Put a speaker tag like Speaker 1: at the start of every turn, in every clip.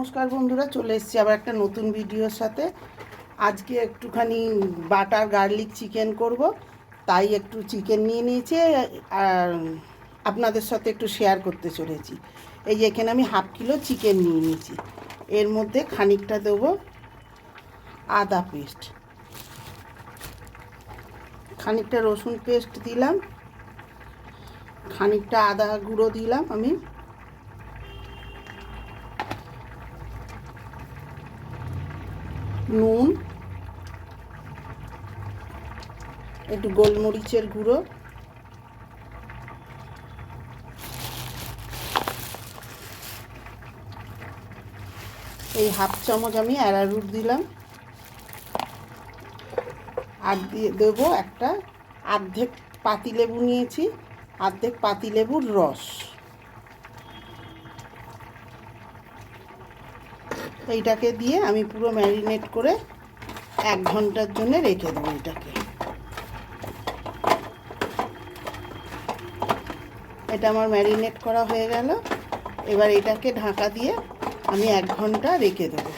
Speaker 1: নমস্কার বন্ধুরা, চলে এসেছি আবার একটা নতুন ভিডিওর সাথে। আজকে একটুখানি বাটার গার্লিক চিকেন করব, তাই একটু চিকেন নিয়ে নিয়েছি আর আপনাদের সাথে একটু শেয়ার করতে চলেছি। এই যে এখানে আমি হাফ কিলো চিকেন নিয়ে নিয়েছি। এর মধ্যে খানিকটা দেবো আদা পেস্ট, খানিকটা রসুন পেস্ট দিলাম, খানিকটা আদা গুঁড়ো দিলাম আমি, নুন, একটু গোলমরিচের গুঁড়ো, এই হাফ চামচ আমি অ্যারারুট দিলাম, আর দিয়ে দেবো একটা অর্ধেক পাতিলেবু নিয়েছি, অর্ধেক পাতিলেবুর রস। এইটাকে দিয়ে আমি পুরো ম্যারিনেট করে 1 ঘন্টার জন্য রেখে দেবো। এটা আমার ম্যারিনেট করা হয়ে গেল। এবার এটাকে ঢাকা দিয়ে আমি 1 ঘন্টা রেখে দেবো।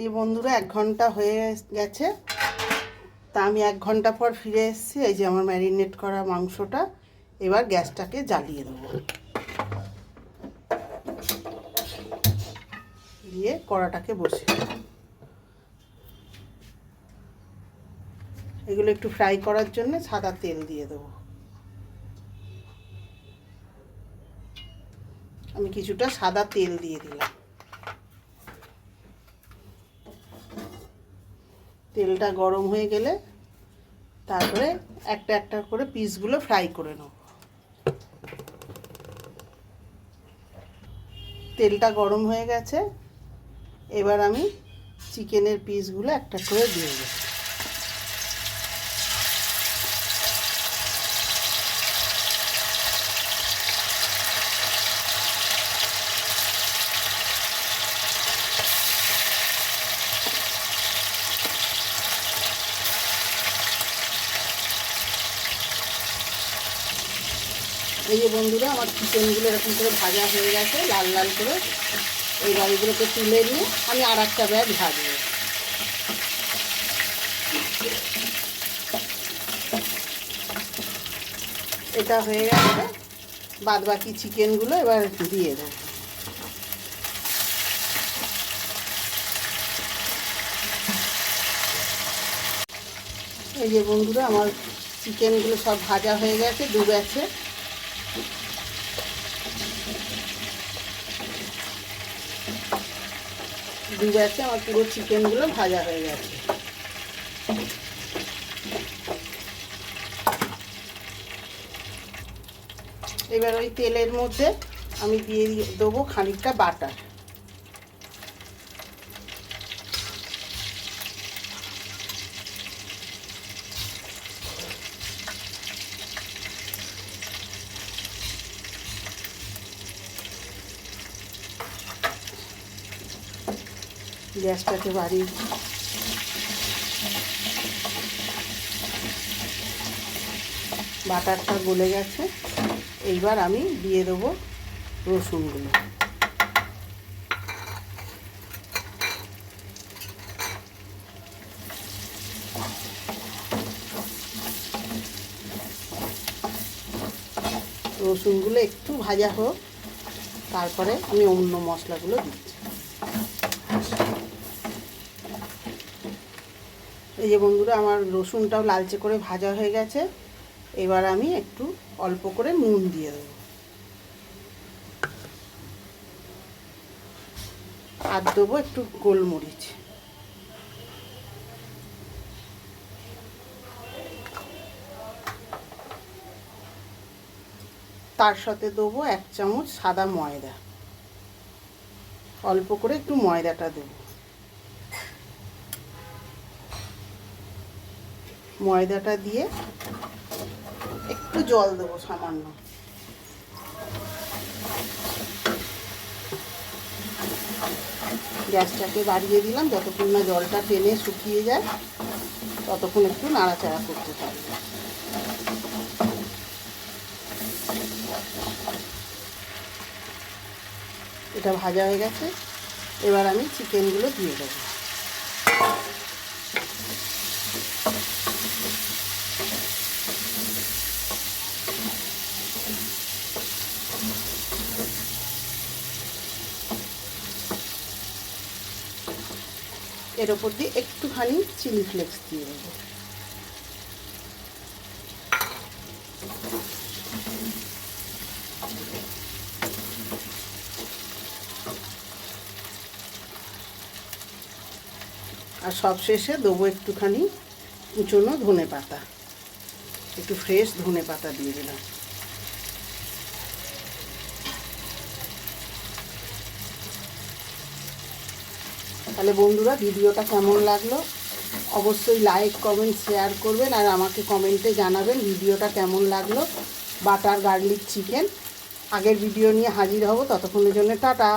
Speaker 1: এই বন্ধুরা 1 ঘন্টা হয়ে গেছে, তা আমি 1 ঘন্টা পর ফিরে এসেছি। এই যে আমার ম্যারিনেট করা মাংসটা, এবার গ্যাসটাকে জ্বালিয়ে দেবো, দিয়ে কড়াটাকে বসিয়ে দেবো। এগুলো একটু ফ্রাই করার জন্য সাদা তেল দিয়ে দেবো। আমি কিছুটা সাদা তেল দিয়ে দিলাম। তেলটা গরম হয়ে গেলে তারপরে একটা একটা করে পিসগুলো ফ্রাই করে নেব। তেলটা গরম হয়ে গেছে, এবার আমি চিকেনের পিসগুলো একটা করে দিয়ে দেব। এই যে বন্ধুরা, আমার চিকেনগুলো এরকম করে ভাজা হয়ে গেছে লাল লাল করে। এই বাড়িগুলোকে তুলে নিয়ে আমি আর একটা ব্যাগ ভাজবো। এটা হয়ে গেছে, বাদ বাকি চিকেনগুলো এবার দিয়ে দেবো। এই যে বন্ধুরা, আমার চিকেনগুলো সব ভাজা হয়ে গেছে, দু ব্যাচে। আমার পুরো চিকেনগুলো ভাজা হয়ে গেছে। এবার ওই তেলের মধ্যে আমি দিয়ে দেবো খানিকটা বাটার। গ্যাসটাকে বাড়িয়ে বাটারটা গলে গেছে। এইবার আমি দিয়ে দেবো রসুনগুলো। রসুনগুলো একটু ভাজা হোক, তারপরে আমি অন্য মশলাগুলো দিচ্ছি। এই যে বন্ধুরা, আমার রসুনটাও লালচে করে ভাজা হয়ে গেছে। এবার আমি একটু অল্প করে নুন দিয়ে দেবো, আর দেবো একটু গোলমরিচ। তার সাথে দেবো 1 চামচ সাদা ময়দা, অল্প করে একটু ময়দাটা দেবো। ময়দাটা দিয়ে একটু জল দেবো সামান্য। গ্যাসটাকে বাড়িয়ে দিলাম, যতক্ষণ না জলটা টেনে শুকিয়ে যায় ততক্ষণ একটু নাড়াচাড়া করতে থাকবো। এটা ভাজা হয়ে গেছে। এবার আমি চিকেনগুলো দিয়ে দেবো। এর ওপর দিয়ে একটুখানি চিলি ফ্লেক্স দিয়ে দেবো। আর সবশেষে দেবো একটুখানি কুচনো ধনে পাতা, একটু ফ্রেশ ধনে পাতা দিয়ে দিলাম। তাহলে বন্ধুরা, ভিডিওটা কেমন লাগলো অবশ্যই লাইক কমেন্ট শেয়ার করবেন, আর আমাকে কমেন্টে জানাবেন ভিডিওটা কেমন লাগলো। বাটার গার্লিক চিকেন আগের ভিডিও নিয়ে হাজির হব, ততক্ষণের জন্য টাটা।